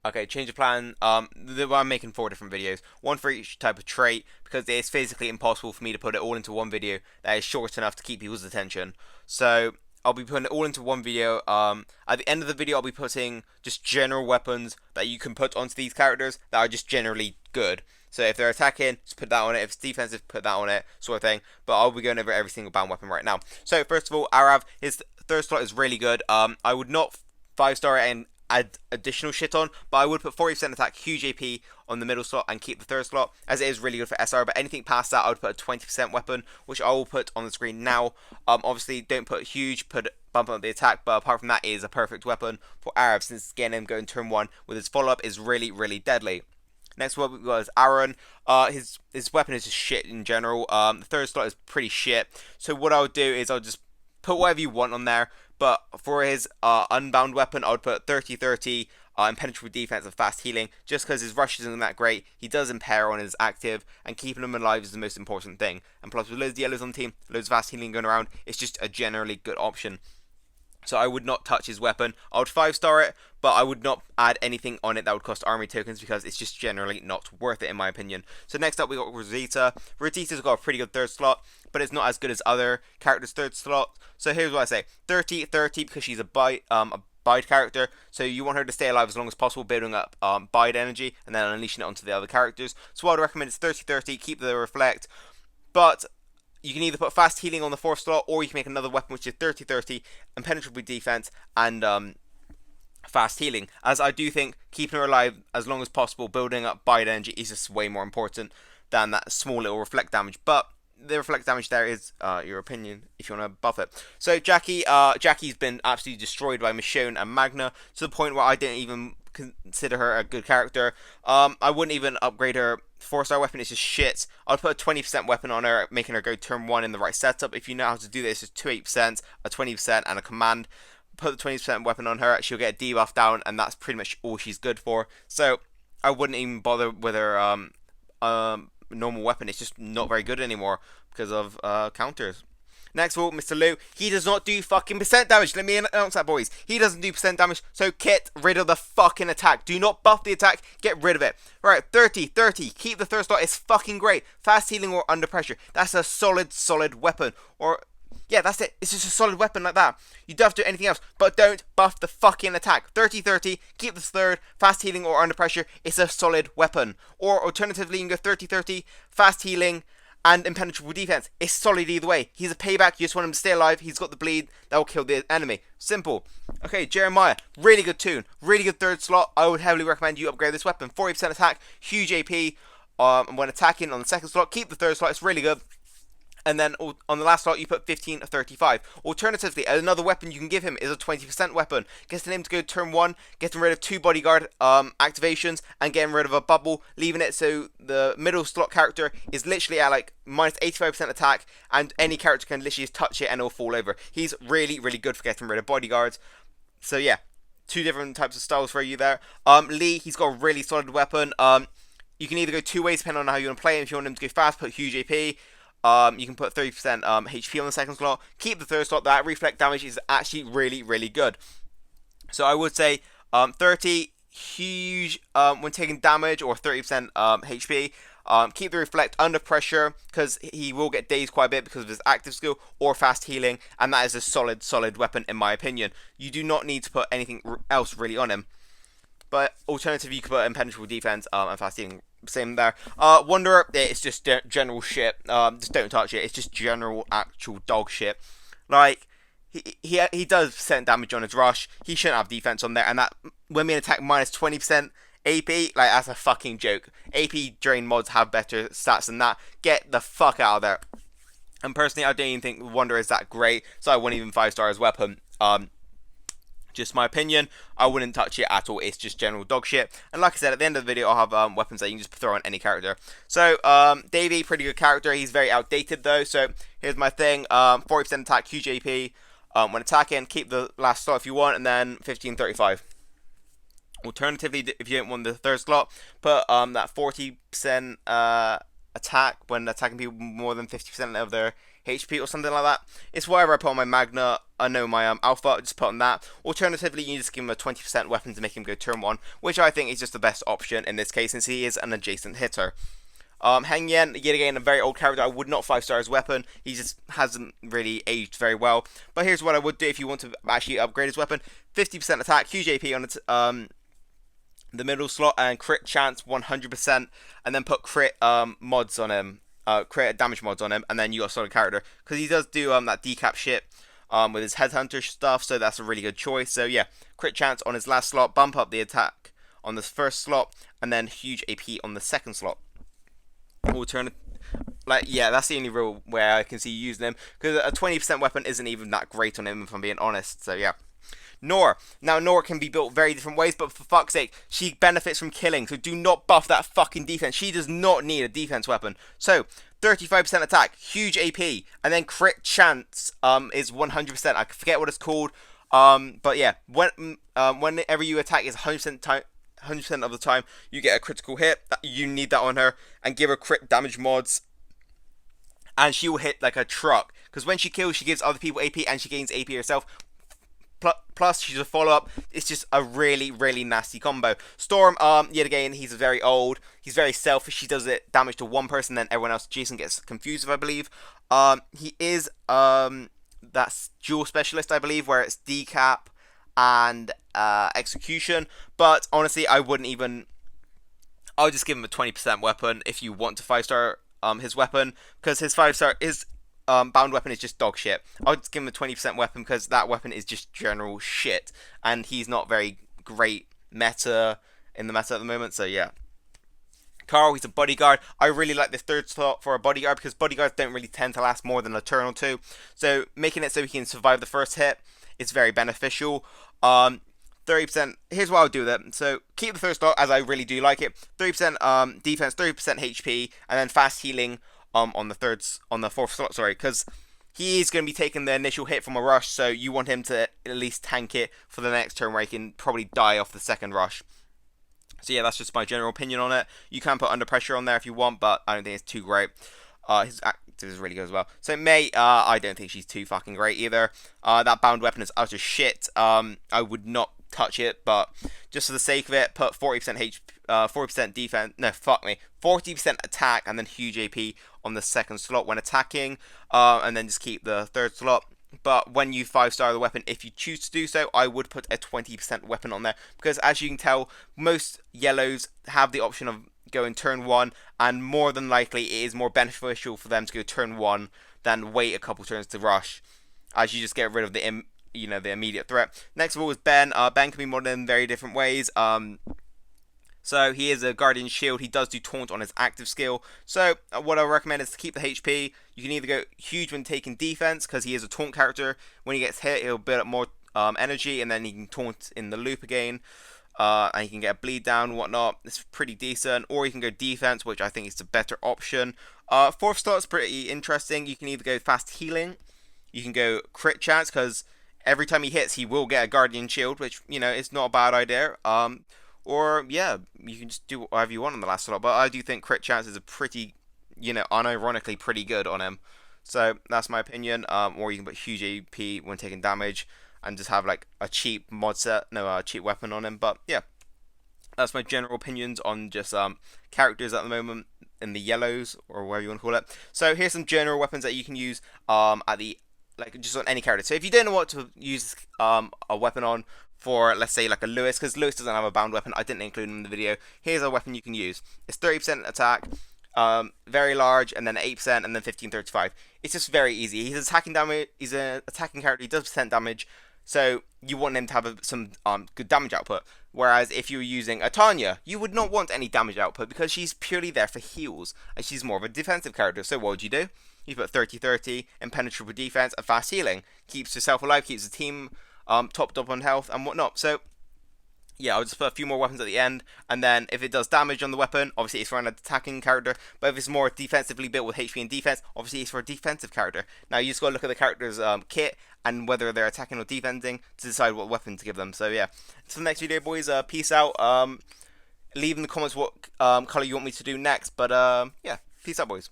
Okay, change of plan. I'm making 4 different videos, one for each type of trait, because it's physically impossible for me to put it all into one video that is short enough to keep people's attention. So I'll be putting it all into one video. At the end of the video, I'll be putting just general weapons that you can put onto these characters that are just generally good. So if they're attacking, just put that on it. If it's defensive, put that on it, sort of thing. But I'll be going over every single bound weapon right now. So first of all, Arav, his third slot is really good. I would not 5-star it and add additional shit on, but I would put 40% attack, huge AP on the middle slot and keep the third slot, as it is really good for SR. But anything past that, I would put a 20% weapon, which I will put on the screen now. Obviously, don't put huge, put bump up the attack, but apart from that, it is a perfect weapon for Arab, since getting him going turn 1 with his follow up is really, really deadly. Next one we got is Aaron. His weapon is just shit in general. The third slot is pretty shit. So what I'll do is I'll just put whatever you want on there. But for his unbound weapon, I would put 30-30 impenetrable defense and fast healing, just because his rush isn't that great. He does impair on his active, and keeping him alive is the most important thing. And plus, with loads of yellows on the team, loads of fast healing going around, it's just a generally good option. So I would not touch his weapon. I would 5-star it, but I would not add anything on it that would cost army tokens, because it's just generally not worth it in my opinion. So next up we got Rosita. Rosita's got a pretty good third slot, but it's not as good as other characters' third slot. So here's what I say: 30-30 because she's a bide character, so you want her to stay alive as long as possible, building up bide energy and then unleashing it onto the other characters. So what I'd recommend is 30-30, keep the reflect, but you can either put fast healing on the fourth slot, or you can make another weapon which is 30-30, impenetrable defense, and fast healing. As I do think keeping her alive as long as possible, building up bite energy, is just way more important than that small little reflect damage. But the reflect damage there is your opinion if you want to buff it. So Jackie's been absolutely destroyed by Michonne and Magna, to the point where I didn't even consider her a good character. I wouldn't even upgrade her 4-star weapon. It's just shit. I'd put a 20% weapon on her, making her go turn 1 in the right setup. If you know how to do this, it's 2 8%, a 20%, and a command. Put the 20% weapon on her, she'll get a debuff down, and that's pretty much all she's good for. So I wouldn't even bother with her normal weapon. It's just not very good anymore because of counters. Next of all, Mr. Lou, he does not do fucking percent damage. Let me announce that, boys. He doesn't do percent damage, so get rid of the fucking attack. Do not buff the attack, get rid of it. Right, 30-30, keep the third slot, it's fucking great. Fast healing or under pressure, that's a solid weapon. Or, yeah, that's it. It's just a solid weapon like that. You don't have to do anything else, but don't buff the fucking attack. 30-30, keep the third, fast healing or under pressure, it's a solid weapon. Or alternatively, you can go 30-30, fast healing, and impenetrable defense. It's solid either way. He's a payback. You just want him to stay alive. He's got the bleed that will kill the enemy. Simple. Okay, Jeremiah, really good tune, really good third slot. I would heavily recommend you upgrade this weapon. 40% attack, huge AP. When attacking on the second slot, keep the third slot. It's really good. And then on the last slot, you put 15-35. Alternatively, another weapon you can give him is a 20% weapon. Getting him to go turn 1, getting rid of 2 bodyguard activations, and getting rid of a bubble, leaving it so the middle slot character is literally at like minus 85% attack, and any character can literally just touch it and it'll fall over. He's really, really good for getting rid of bodyguards. So yeah, 2 different types of styles for you there. Lee, he's got a really solid weapon. You can either go 2 ways depending on how you want to play him. If you want him to go fast, put huge AP. You can put 30% HP on the second slot. Keep the third slot. That reflect damage is actually really, really good. So I would say 30 huge when taking damage, or 30% HP. Keep the reflect under pressure, because he will get dazed quite a bit because of his active skill, or fast healing, and that is a solid weapon in my opinion. You do not need to put anything else really on him. But alternatively, you could put impenetrable defense and fast healing. Same there. Wanderer, it's just general shit. Just don't touch it. It's just general actual dog shit. Like, he does percent damage on his rush. He shouldn't have defense on there. And that, when being attacked minus 20% AP, like, that's a fucking joke. AP drain mods have better stats than that. Get the fuck out of there. And personally, I don't even think Wanderer is that great, so I wouldn't even 5-star his weapon. Just my opinion, I wouldn't touch it at all. It's just general dog shit. And like I said, at the end of the video, I'll have weapons that you can just throw on any character. So, Davey, pretty good character. He's very outdated though. So, here's my thing. 40% attack, huge AP. When attacking, keep the last slot if you want, and then 15-35. Alternatively, if you don't want the third slot, put that 40% attack when attacking people more than 50% of their HP or something like that. It's whatever I put on my Magna. I know my Alpha, just put on that. Alternatively, you just give him a 20% weapon to make him go turn 1, which I think is just the best option in this case since he is an adjacent hitter. Heng Yen, yet again, a very old character. I would not 5-star his weapon. He just hasn't really aged very well. But here's what I would do if you want to actually upgrade his weapon. 50% attack, huge AP on its, the middle slot, and crit chance 100%. And then put crit mods on him. Crit damage mods on him. And then you got a solid character. Because he does do that decap shit with his headhunter stuff. So that's a really good choice. So yeah, crit chance on his last slot. Bump up the attack on the first slot. And then huge AP on the second slot. Alternative, like, yeah, that's the only real way I can see you using him, because a 20% weapon isn't even that great on him, if I'm being honest. So yeah. Nora. Now Nora can be built very different ways, but for fuck's sake, she benefits from killing, so do not buff that fucking defense. She does not need a defense weapon. So 35% attack, huge AP, and then crit chance is 100%. I forget what it's called, but yeah, whenever you attack is 100% of the time you get a critical hit. You need that on her, and give her crit damage mods, and she will hit like a truck, because when she kills she gives other people AP and she gains AP herself, plus she's a follow-up. It's just a really, really nasty combo. Storm, yet again, he's very old, he's very selfish. He does it damage to one person, then everyone else. Jason gets confused, if I believe. He is that's dual specialist, I believe, where it's decap and execution. But honestly, I wouldn't even, I'll just give him a 20% weapon if you want to 5-star his weapon, because his 5-star is bound weapon is just dog shit. I'll just give him a 20% weapon because that weapon is just general shit, and he's not very great meta in the meta at the moment. So yeah. Carl, he's a bodyguard. I really like this third slot for a bodyguard, because bodyguards don't really tend to last more than a turn or two. So making it so he can survive the first hit is very beneficial. 30%, here's what I'll do with it. So keep the third slot, as I really do like it. 30% defense, 30% HP, and then fast healing on the fourth slot, sorry, because he is going to be taking the initial hit from a rush, so you want him to at least tank it for the next turn, where he can probably die off the second rush. So yeah, that's just my general opinion on it. You can put under pressure on there if you want, but I don't think it's too great. His active is really good as well. So May, I don't think she's too fucking great either. That bound weapon is utter shit. I would not touch it, but just for the sake of it, put 40% 40% defense. No, fuck me. 40% attack, and then huge AP on the second slot when attacking, and then just keep the third slot. But when you 5-star the weapon, if you choose to do so, I would put a 20% weapon on there, because as you can tell, most yellows have the option of going turn 1, and more than likely it is more beneficial for them to go turn 1 than wait a couple turns to rush, as you just get rid of the immediate threat. Next of all is Ben. Ben can be modded in very different ways. So he is a Guardian Shield. He does do taunt on his active skill. So what I recommend is to keep the HP. You can either go huge when taking defense, because he is a taunt character. When he gets hit, he'll build up more energy, and then he can taunt in the loop again. And he can get a bleed down and whatnot. It's pretty decent. Or you can go defense, which I think is the better option. Fourth slot's pretty interesting. You can either go fast healing. You can go crit chance, because every time he hits, he will get a Guardian Shield, which, it's not a bad idea. Or, yeah, you can just do whatever you want on the last slot. But I do think crit chance is a pretty, unironically pretty good on him. So that's my opinion. Or you can put huge AP when taking damage, and just have like a cheap cheap weapon on him. But yeah, that's my general opinions on just characters at the moment in the yellows, or whatever you want to call it. So here's some general weapons that you can use just on any character. So if you don't know what to use a weapon on for, let's say, like a Lewis, because Lewis doesn't have a bound weapon, I didn't include him in the video. Here's a weapon you can use. It's 30% attack, very large, and then 8%, and then 15-35. It's just very easy. He's attacking damage. He's an attacking character. He does percent damage, so you want him to have some good damage output. Whereas if you were using a Tanya, you would not want any damage output, because she's purely there for heals, and she's more of a defensive character. So what would you do? You put 30-30, impenetrable defense, and fast healing. Keeps yourself alive, keeps the team topped up on health and whatnot. So yeah, I'll just put a few more weapons at the end, and then if it does damage on the weapon, obviously it's for an attacking character. But if it's more defensively built with HP and defense, obviously it's for a defensive character. Now you just gotta look at the character's kit and whether they're attacking or defending to decide what weapon to give them. So yeah, until the next video, boys. Peace out. Leave in the comments what color you want me to do next. But yeah, peace out, boys.